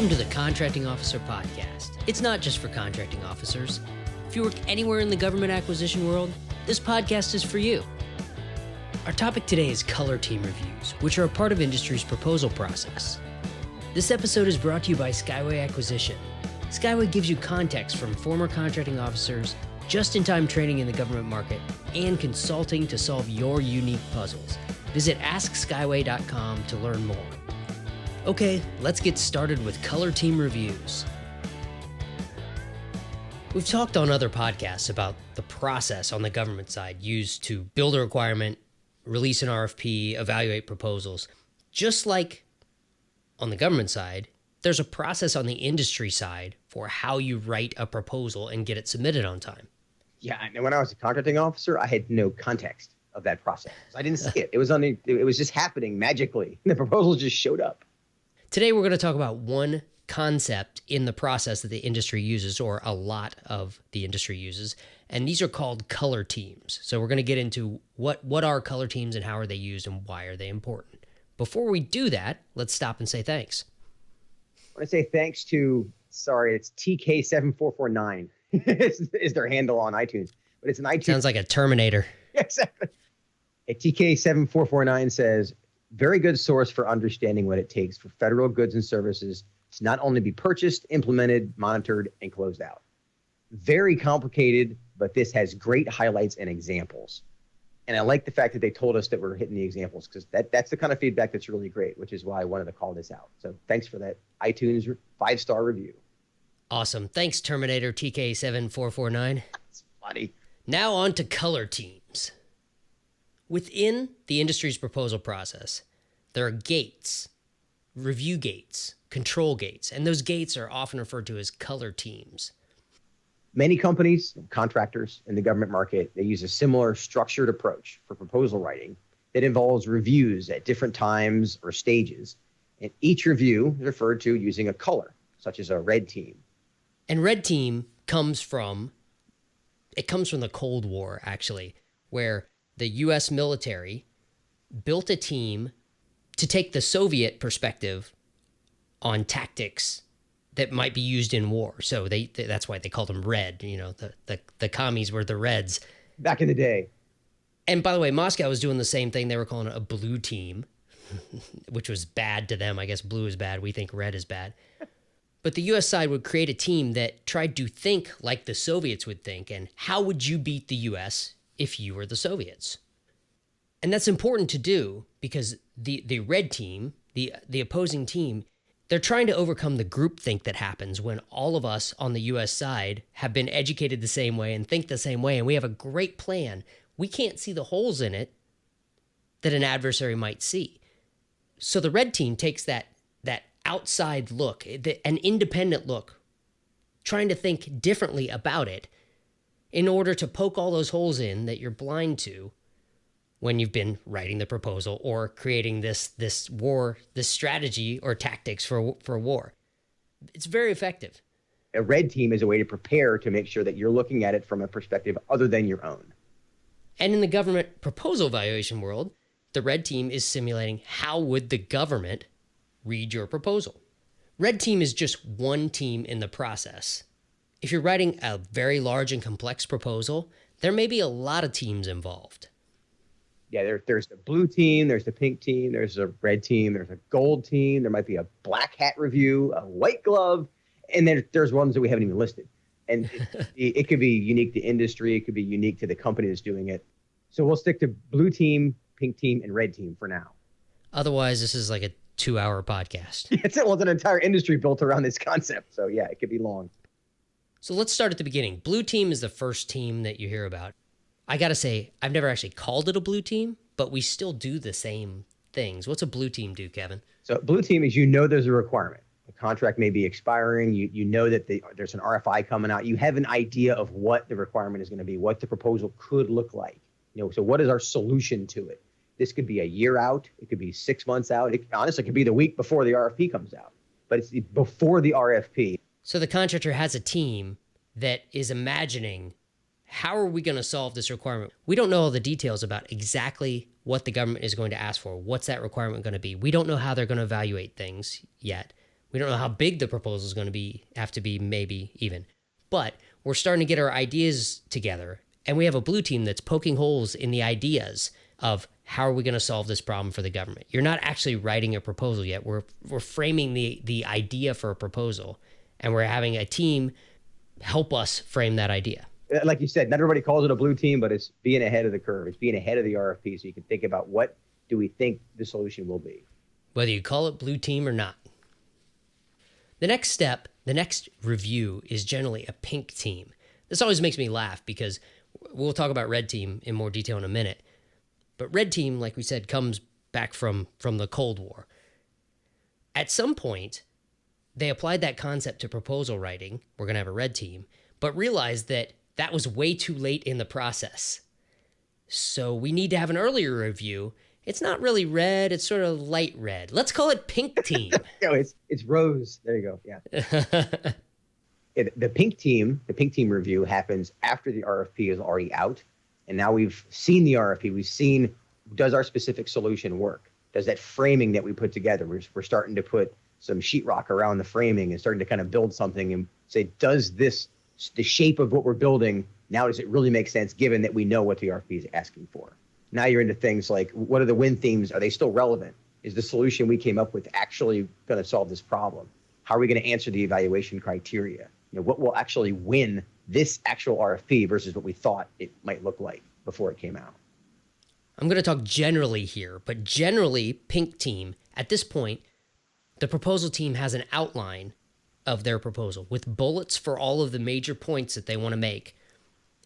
Welcome to the Contracting Officer Podcast. It's not just for contracting officers. If you work anywhere in the government acquisition world, this podcast is for you. Our topic today is color team reviews, which are a part of industry's proposal process. This episode is brought to you by Skyway Acquisition. Skyway gives you context from former contracting officers, just-in-time training in the government market, and consulting to solve your unique puzzles. Visit askskyway.com to learn more. Okay, let's get started with color team reviews. We've talked on other podcasts about the process on the government side used to build a requirement, release an RFP, evaluate proposals. Just like on the government side, there's a process on the industry side for how you write a proposal and get it submitted on time. Yeah, and when I was a contracting officer, I had no context of that process. I didn't see it. It was just happening magically. The proposals just showed up. Today, we're going to talk about one concept in the process that the industry uses, or a lot of the industry uses, and these are called color teams. So we're going to get into what are color teams and how are they used and why are they important. Before we do that, let's stop and say thanks. I want to say thanks to, it's TK7449 is their handle on iTunes. But it's an iTunes. Sounds like a Terminator. Exactly. TK7449 says, very good source for understanding what it takes for federal goods and services to not only be purchased, implemented, monitored, and closed out. Very complicated, but this has great highlights and examples. And I like the fact that they told us that we're hitting the examples, because that's the kind of feedback that's really great, which is why I wanted to call this out. So thanks for that iTunes 5-star review. Awesome. Thanks, Terminator TK7449. That's funny. Now on to color teams. Within the industry's proposal process, there are gates, review gates, control gates, and those gates are often referred to as color teams. Many companies, contractors in the government market, they use a similar structured approach for proposal writing that involves reviews at different times or stages. And each review is referred to using a color, such as a red team. And red team comes from the Cold War, actually, where the U.S. military built a team to take the Soviet perspective on tactics that might be used in war. So that's why they called them red. You know, the commies were the reds. Back in the day. And by the way, Moscow was doing the same thing. They were calling it a blue team, which was bad to them. I guess blue is bad. We think red is bad. But the U.S. side would create a team that tried to think like the Soviets would think. And how would you beat the U.S. if you were the Soviets? And that's important to do because the red team, the opposing team, they're trying to overcome the groupthink that happens when all of us on the U.S. side have been educated the same way and think the same way, and we have a great plan. We can't see the holes in it that an adversary might see. So the red team takes that outside look, an independent look, trying to think differently about it in order to poke all those holes in that you're blind to when you've been writing the proposal or creating this strategy or tactics for war. It's very effective. A red team is a way to prepare to make sure that you're looking at it from a perspective other than your own. And in the government proposal evaluation world, the red team is simulating how would the government read your proposal. Red team is just one team in the process. If you're writing a very large and complex proposal, there may be a lot of teams involved. Yeah, there's the blue team, there's the pink team, there's a red team, there's a gold team, there might be a black hat review, a white glove, and then there's ones that we haven't even listed. And it could be unique to industry, it could be unique to the company that's doing it. So we'll stick to blue team, pink team, and red team for now. Otherwise, this is like a 2-hour podcast. It's an entire industry built around this concept. So yeah, it could be long. So let's start at the beginning. Blue team is the first team that you hear about. I got to say, I've never actually called it a blue team, but we still do the same things. What's a blue team do, Kevin? So blue team is, there's a requirement. The contract may be expiring. You know that there's an RFI coming out. You have an idea of what the requirement is going to be, what the proposal could look like. So what is our solution to it? This could be a year out. It could be 6 months out. Honestly, it could be the week before the RFP comes out, but it's before the RFP. So the contractor has a team that is imagining, how are we going to solve this requirement? We don't know all the details about exactly what the government is going to ask for. What's that requirement going to be? We don't know how they're going to evaluate things yet. We don't know how big the proposal is going to be, have to be, maybe even. But we're starting to get our ideas together, and we have a blue team that's poking holes in the ideas of how are we going to solve this problem for the government. You're not actually writing a proposal yet. We're framing the idea for a proposal, and we're having a team help us frame that idea. Like you said, not everybody calls it a blue team, but it's being ahead of the curve. It's being ahead of the RFP, so you can think about what do we think the solution will be. Whether you call it blue team or not. The next step, the next review, is generally a pink team. This always makes me laugh because we'll talk about red team in more detail in a minute. But red team, like we said, comes back from the Cold War. At some point, they applied that concept to proposal writing. We're going to have a red team, but realized that that was way too late in the process. So we need to have an earlier review. It's not really red. It's sort of light red. Let's call it pink team. No, it's rose. There you go. Yeah. The pink team review happens after the RFP is already out. And now we've seen the RFP. We've seen, does our specific solution work? Does that framing that we put together, we're starting to put some sheetrock around the framing and starting to kind of build something and say, does this, the shape of what we're building, now does it really make sense given that we know what the RFP is asking for? Now you're into things like, what are the win themes? Are they still relevant? Is the solution we came up with actually going to solve this problem? How are we going to answer the evaluation criteria? What will actually win this actual RFP versus what we thought it might look like before it came out? I'm going to talk generally here, but generally, pink team, at this point, the proposal team has an outline of their proposal with bullets for all of the major points that they want to make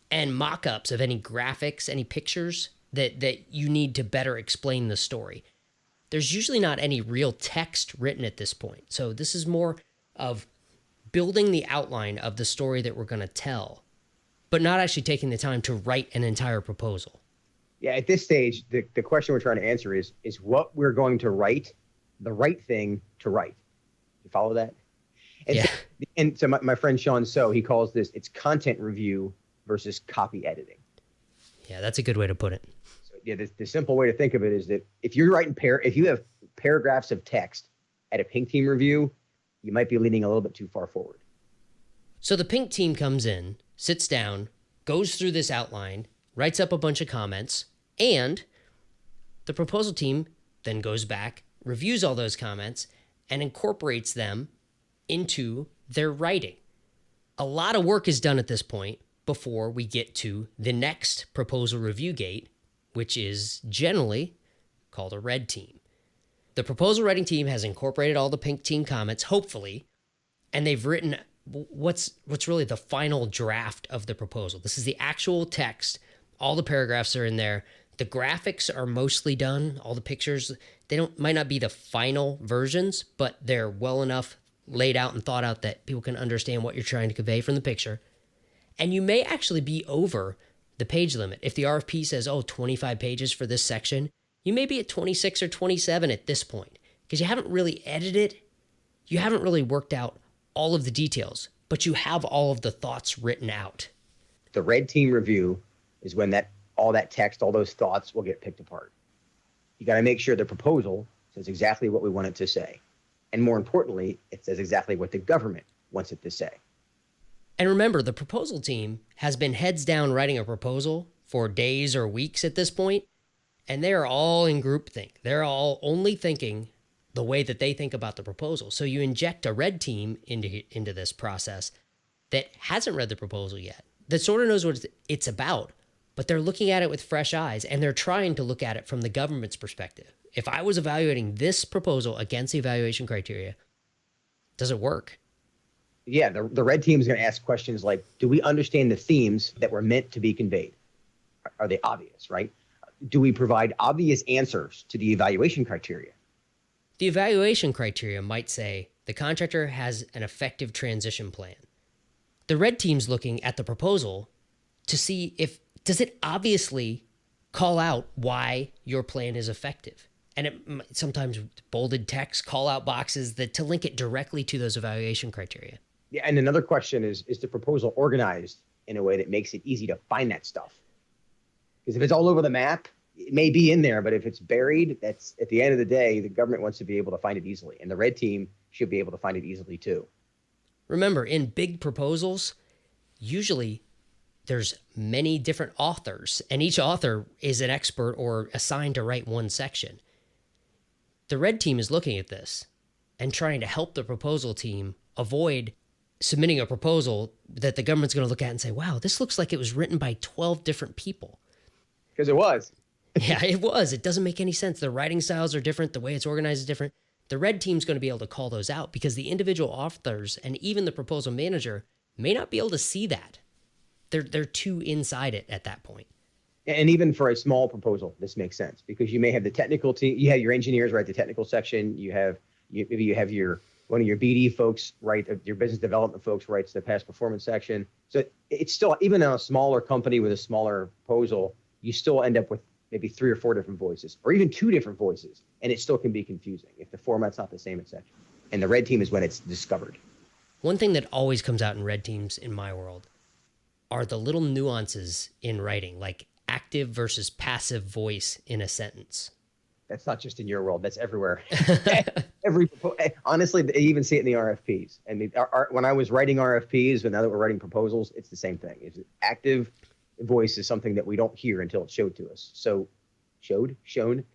and mock-ups of any graphics, any pictures that you need to better explain the story. There's usually not any real text written at this point. So this is more of building the outline of the story that we're going to tell, but not actually taking the time to write an entire proposal. Yeah, at this stage, the question we're trying to answer is what we're going to write the right thing to write. You follow that? And yeah. So my friend Sean So, he calls this, it's content review versus copy editing. Yeah, that's a good way to put it. So yeah, the simple way to think of it is that if you're writing if you have paragraphs of text at a pink team review, you might be leaning a little bit too far forward. So the pink team comes in, sits down, goes through this outline, writes up a bunch of comments, and the proposal team then goes back, reviews all those comments, and incorporates them into their writing. A lot of work is done at this point before we get to the next proposal review gate, which is generally called a red team. The proposal writing team has incorporated all the pink team comments, hopefully, and they've written what's really the final draft of the proposal. This is the actual text. All the paragraphs are in there. The graphics are mostly done. All the pictures, might not be the final versions, but they're well enough laid out and thought out that people can understand what you're trying to convey from the picture. And you may actually be over the page limit. If the RFP says, 25 pages for this section, you may be at 26 or 27 at this point because you haven't really edited. You haven't really worked out all of the details, but you have all of the thoughts written out. The red team review is when all that text, all those thoughts will get picked apart. You got to make sure the proposal says exactly what we want it to say. And more importantly, it says exactly what the government wants it to say. And remember, the proposal team has been heads down writing a proposal for days or weeks at this point, and they're all in groupthink. They're all only thinking the way that they think about the proposal. So you inject a red team into this process that hasn't read the proposal yet, that sort of knows what it's about, but they're looking at it with fresh eyes, and they're trying to look at it from the government's perspective. If I was evaluating this proposal against the evaluation criteria, does it work? Yeah, the red team is going to ask questions like, do we understand the themes that were meant to be conveyed? Are they obvious, right? Do we provide obvious answers to the evaluation criteria? The evaluation criteria might say the contractor has an effective transition plan. The red team's looking at the proposal to see does it obviously call out why your plan is effective. And it sometimes bolded text, call out boxes to link it directly to those evaluation criteria. Yeah, and another question is the proposal organized in a way that makes it easy to find that stuff? Because if it's all over the map, it may be in there, but if it's buried, that's at the end of the day, the government wants to be able to find it easily. And the red team should be able to find it easily too. Remember, in big proposals, usually there's many different authors, and each author is an expert or assigned to write one section. The red team is looking at this and trying to help the proposal team avoid submitting a proposal that the government's going to look at and say, wow, this looks like it was written by 12 different people. Because it was. Yeah, it was. It doesn't make any sense. The writing styles are different. The way it's organized is different. The red team's going to be able to call those out because the individual authors and even the proposal manager may not be able to see that. They're too inside it at that point. And even for a small proposal, this makes sense because you may have the technical team, you have your engineers write the technical section, maybe you have one of your BD folks write, your business development folks writes the past performance section. So it's still, even in a smaller company with a smaller proposal, you still end up with maybe 3 or 4 different voices or even 2 different voices. And it still can be confusing if the format's not the same in section. And the red team is when it's discovered. One thing that always comes out in red teams in my world are the little nuances in writing, like active versus passive voice in a sentence. That's not just in your world. That's everywhere. Honestly, they even see it in the RFPs. And when I was writing RFPs, but now that we're writing proposals, it's the same thing. It's active voice is something that we don't hear until it's showed to us. So shown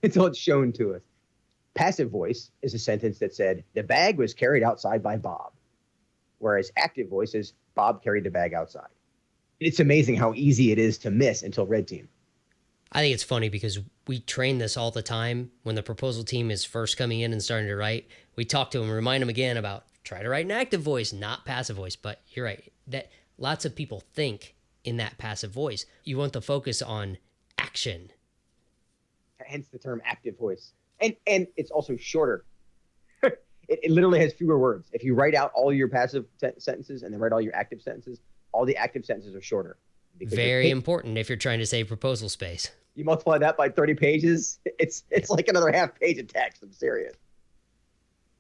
until it's shown to us. Passive voice is a sentence that said, the bag was carried outside by Bob. Whereas active voice is, Bob carried the bag outside. It's amazing how easy it is to miss until red team. I think it's funny because we train this all the time. When the proposal team is first coming in and starting to write, we talk to them, remind them again about try to write an active voice, not passive voice. But you're right, that lots of people think in that passive voice. You want the focus on action. Hence the term active voice. And it's also shorter. It literally has fewer words. If you write out all your passive sentences and then write all your active sentences, all the active sentences are shorter. Very important if you're trying to save proposal space. You multiply that by 30 pages, it's like another half page of text. I'm serious.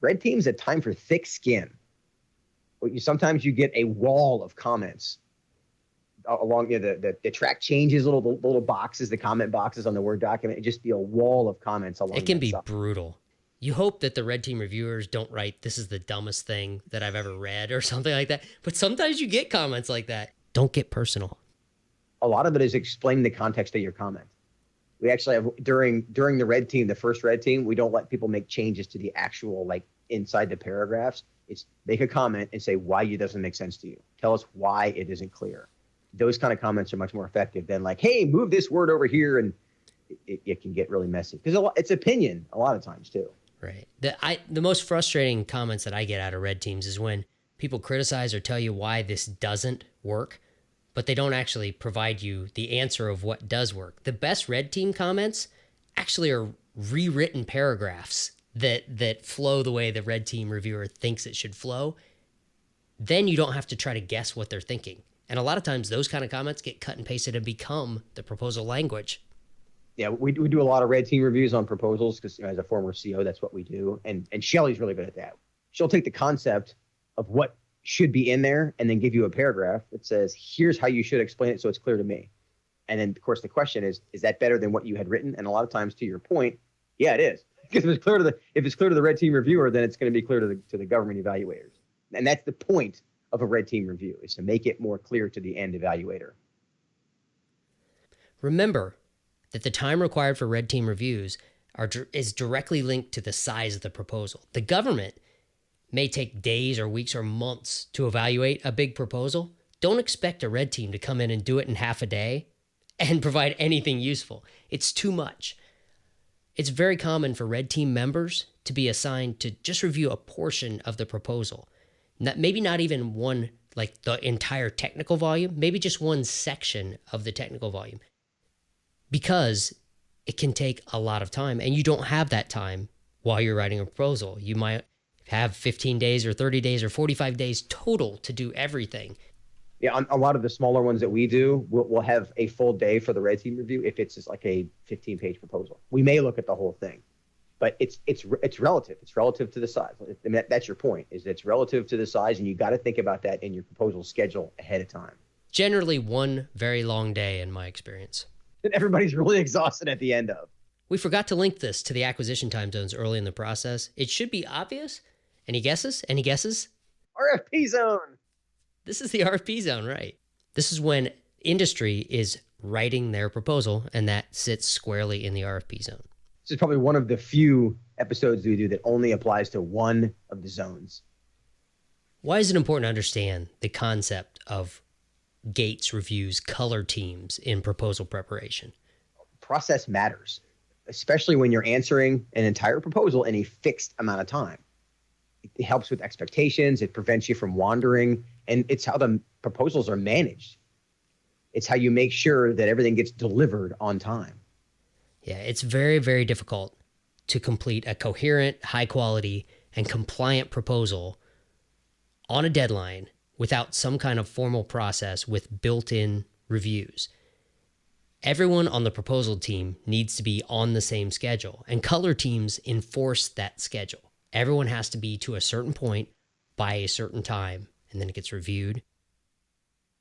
Red team's a time for thick skin. Sometimes you get a wall of comments along the track changes, little boxes, the comment boxes on the Word document. It'd just be a wall of comments along. It can be brutal. You hope that the red team reviewers don't write, this is the dumbest thing that I've ever read or something like that. But sometimes you get comments like that. Don't get personal. A lot of it is explaining the context of your comment. We actually have during the red team, the first red team, we don't let people make changes to the actual, like inside the paragraphs. It's make a comment and say why it doesn't make sense to you. Tell us why it isn't clear. Those kind of comments are much more effective than like, hey, move this word over here. And it can get really messy because it's opinion a lot of times too. Right. The most frustrating comments that I get out of red teams is when people criticize or tell you why this doesn't work, but they don't actually provide you the answer of what does work. The best red team comments actually are rewritten paragraphs that flow the way the red team reviewer thinks it should flow. Then you don't have to try to guess what they're thinking. And a lot of times those kind of comments get cut and pasted and become the proposal language. Yeah, we do a lot of red team reviews on proposals because as a former CO, that's what we do. And Shelley's really good at that. She'll take the concept of what should be in there and then give you a paragraph that says, here's how you should explain it so it's clear to me. And then, of course, the question is that better than what you had written? And a lot of times, to your point, yeah, it is. Because if it's clear to the red team reviewer, then it's going to be clear to the government evaluators. And that's the point of a red team review, is to make it more clear to the end evaluator. Remember that the time required for red team reviews is directly linked to the size of the proposal. The government may take days or weeks or months to evaluate a big proposal. Don't expect a red team to come in and do it in half a day and provide anything useful. It's too much. It's very common for red team members to be assigned to just review a portion of the proposal. Maybe not even one, like the entire technical volume, maybe just one section of the technical volume. Because it can take a lot of time, and you don't have that time while you're writing a proposal. You might have 15 days or 30 days or 45 days total to do everything. Yeah, on a lot of the smaller ones that we do, we'll have a full day for the red team review if it's just like a 15-page proposal. We may look at the whole thing, but it's relative. It's relative to the size. And that's your point, is it's relative to the size, and you got to think about that in your proposal schedule ahead of time. Generally one very long day in my experience. That everybody's really exhausted at the end of. We forgot to link this to the acquisition time zones early in the process. It should be obvious, Any guesses? Any guesses? RFP zone. This is the RFP zone, right? This is when industry is writing their proposal, and that sits squarely in the RFP zone. This is probably one of the few episodes we do that only applies to one of the zones. Why is it important to understand the concept of gates, reviews, color teams in proposal preparation? Process matters, especially when you're answering an entire proposal in a fixed amount of time. It helps with expectations. It prevents you from wandering, and it's how the proposals are managed. It's how you make sure that everything gets delivered on time. Yeah, it's very, very difficult to complete a coherent, high quality, and compliant proposal on a deadline without some kind of formal process with built-in reviews. Everyone on the proposal team needs to be on the same schedule, and color teams enforce that schedule. Everyone has to be to a certain point by a certain time, and then it gets reviewed,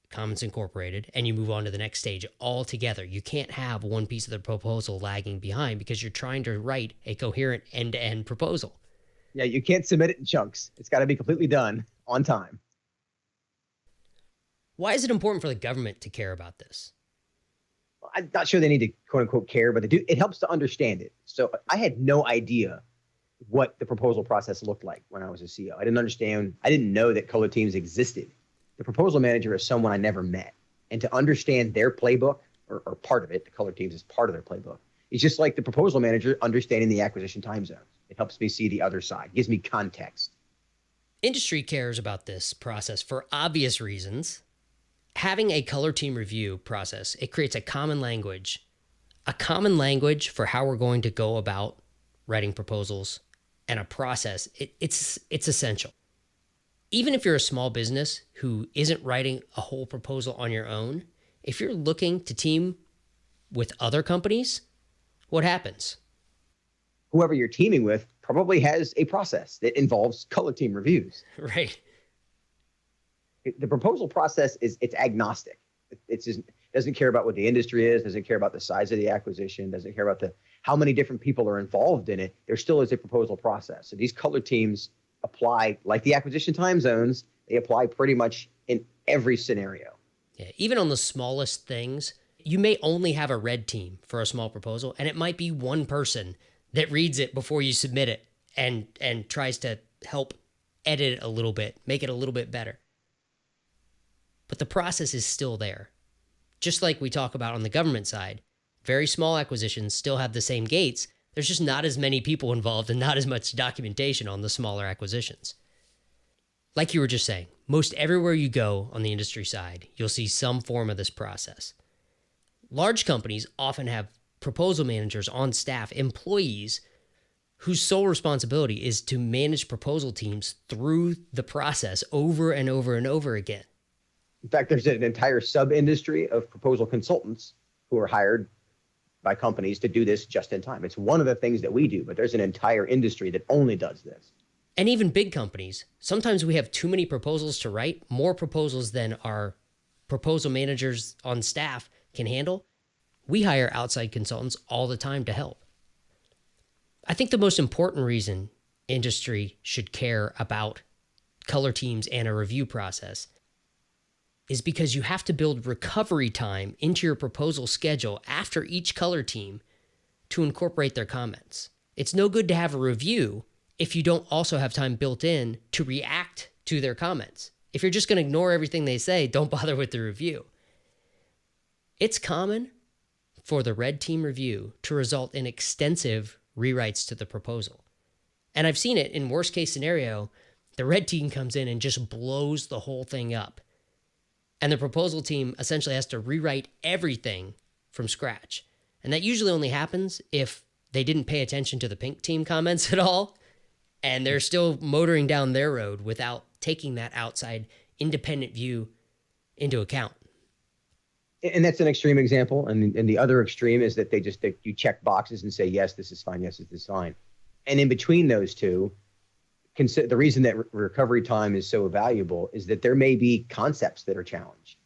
comments incorporated, and you move on to the next stage all together. You can't have one piece of the proposal lagging behind because you're trying to write a coherent end-to-end proposal. Yeah, you can't submit it in chunks. It's got to be completely done on time. Why is it important for the government to care about this? I'm not sure they need to quote unquote care, but they do. It helps to understand it. So I had no idea what the proposal process looked like when I was a CEO. I didn't understand. I didn't know that color teams existed. The proposal manager is someone I never met. And to understand their playbook, or part of it, the color teams is part of their playbook. It's just like the proposal manager understanding the acquisition time zones. It helps me see the other side, gives me context. Industry cares about this process for obvious reasons. Having a color team review process, it creates a common language for how we're going to go about writing proposals, and a process. It's essential. Even if you're a small business who isn't writing a whole proposal on your own, if you're looking to team with other companies, what happens? Whoever you're teaming with probably has a process that involves color team reviews. Right. The proposal process it's agnostic. It doesn't care about what the industry is, doesn't care about the size of the acquisition, doesn't care about how many different people are involved in it. There still is a proposal process. So these color teams apply, like the acquisition time zones, they apply pretty much in every scenario. Yeah, even on the smallest things, you may only have a red team for a small proposal, and it might be one person that reads it before you submit it and tries to help edit it a little bit, make it a little bit better. But the process is still there. Just like we talk about on the government side, very small acquisitions still have the same gates. There's just not as many people involved and not as much documentation on the smaller acquisitions. Like you were just saying, most everywhere you go on the industry side, you'll see some form of this process. Large companies often have proposal managers on staff, employees, whose sole responsibility is to manage proposal teams through the process over and over and over again. In fact, there's an entire sub-industry of proposal consultants who are hired by companies to do this just in time. It's one of the things that we do, but there's an entire industry that only does this. And even big companies, sometimes we have too many proposals to write, more proposals than our proposal managers on staff can handle. We hire outside consultants all the time to help. I think the most important reason industry should care about color teams and a review process is because you have to build recovery time into your proposal schedule after each color team to incorporate their comments. It's no good to have a review if you don't also have time built in to react to their comments. If you're just going to ignore everything they say, don't bother with the review. It's common for the red team review to result in extensive rewrites to the proposal. And I've seen it in worst case scenario, the red team comes in and just blows the whole thing up. And the proposal team essentially has to rewrite everything from scratch. And that usually only happens if they didn't pay attention to the pink team comments at all, and they're still motoring down their road without taking that outside independent view into account. And that's an extreme example. And the other extreme is that you check boxes and say, yes, this is fine. Yes, this is fine. And in between those two, the reason that recovery time is so valuable is that there may be concepts that are challenged.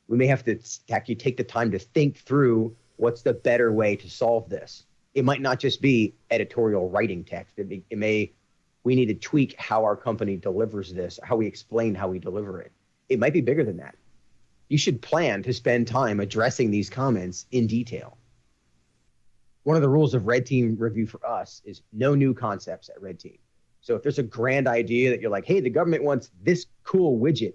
We may have to actually take the time to think through what's the better way to solve this. It might not just be editorial writing text. We we need to tweak how our company delivers this, how we explain how we deliver it. It might be bigger than that. You should plan to spend time addressing these comments in detail. One of the rules of Red Team review for us is no new concepts at Red Team. So if there's a grand idea that you're like, hey, the government wants this cool widget,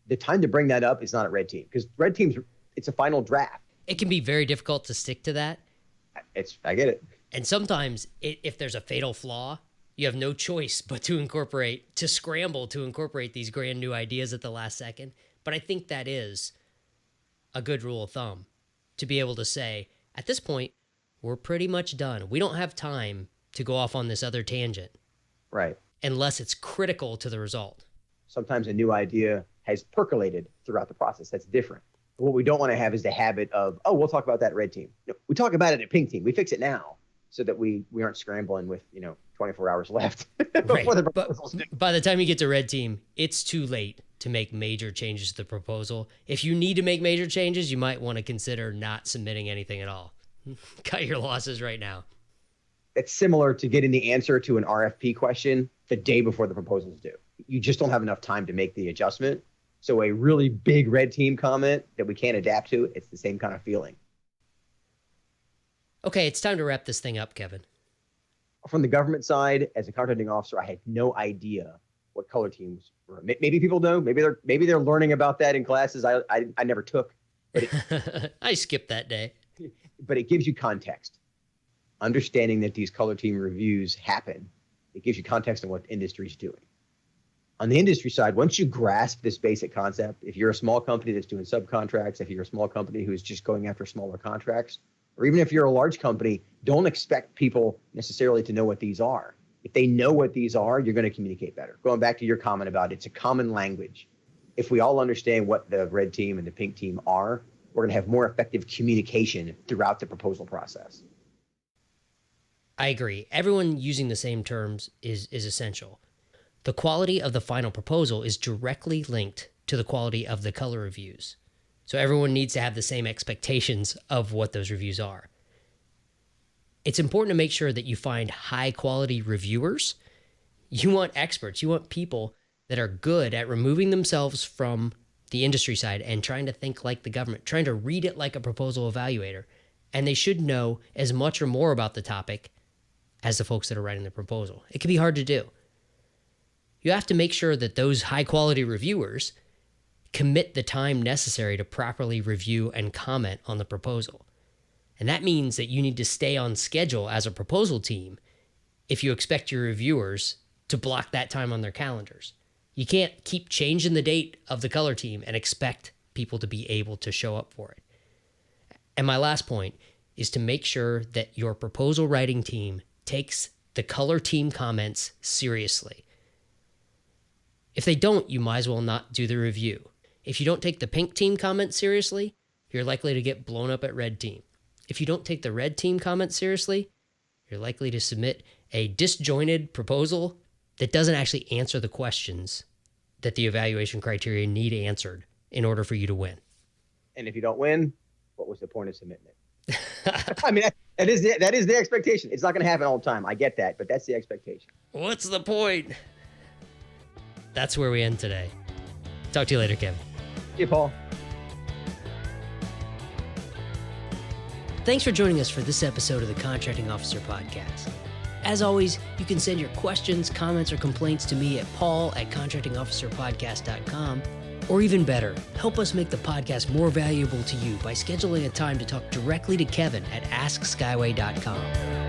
the time to bring that up is not at Red Team, because Red Team's, it's a final draft. It can be very difficult to stick to that. I get it. And sometimes if there's a fatal flaw, you have no choice but to scramble to incorporate these grand new ideas at the last second. But I think that is a good rule of thumb, to be able to say, at this point, we're pretty much done. We don't have time to go off on this other tangent. Right. Unless it's critical to the result. Sometimes a new idea has percolated throughout the process. That's different. But what we don't want to have is the habit of, oh, we'll talk about that at Red Team. No, we talk about it at Pink Team. We fix it now so that we aren't scrambling with, 24 hours left before the proposal's due. By the time you get to Red Team, it's too late to make major changes to the proposal. If you need to make major changes, you might want to consider not submitting anything at all. Cut your losses right now. It's similar to getting the answer to an RFP question the day before the proposal's due. You just don't have enough time to make the adjustment. So a really big Red Team comment that we can't adapt to, it's the same kind of feeling. Okay, it's time to wrap this thing up, Kevin. From the government side, as a contracting officer, I had no idea what color teams were. Maybe people know. Maybe they're learning about that in classes I never took. But I skipped that day. But it gives you context. Understanding that these color team reviews happen, it gives you context on what the industry's doing. On the industry side, once you grasp this basic concept, if you're a small company that's doing subcontracts, if you're a small company who's just going after smaller contracts, or even if you're a large company, don't expect people necessarily to know what these are. If they know what these are, you're going to communicate better. Going back to your comment about it's a common language. If we all understand what the Red Team and the Pink Team are, we're going to have more effective communication throughout the proposal process. I agree. Everyone using the same terms is essential. The quality of the final proposal is directly linked to the quality of the color reviews. So everyone needs to have the same expectations of what those reviews are. It's important to make sure that you find high quality reviewers. You want experts. You want people that are good at removing themselves from the industry side and trying to think like the government, trying to read it like a proposal evaluator. And they should know as much or more about the topic as the folks that are writing the proposal. It can be hard to do. You have to make sure that those high quality reviewers commit the time necessary to properly review and comment on the proposal. And that means that you need to stay on schedule as a proposal team if you expect your reviewers to block that time on their calendars. You can't keep changing the date of the color team and expect people to be able to show up for it. And my last point is to make sure that your proposal writing team takes the color team comments seriously. If they don't, you might as well not do the review. If you don't take the Pink Team comments seriously, you're likely to get blown up at Red Team. If you don't take the Red Team comments seriously, you're likely to submit a disjointed proposal that doesn't actually answer the questions that the evaluation criteria need answered in order for you to win. And if you don't win, what was the point of submitting it? I mean, that is the expectation. It's not going to happen all the time. I get that, but that's the expectation. What's the point? That's where we end today. Talk to you later, Kevin. See you, Paul. Thanks for joining us for this episode of the Contracting Officer Podcast. As always, you can send your questions, comments, or complaints to me at paul@contractingofficerpodcast.com. Or even better, help us make the podcast more valuable to you by scheduling a time to talk directly to Kevin at askskyway.com.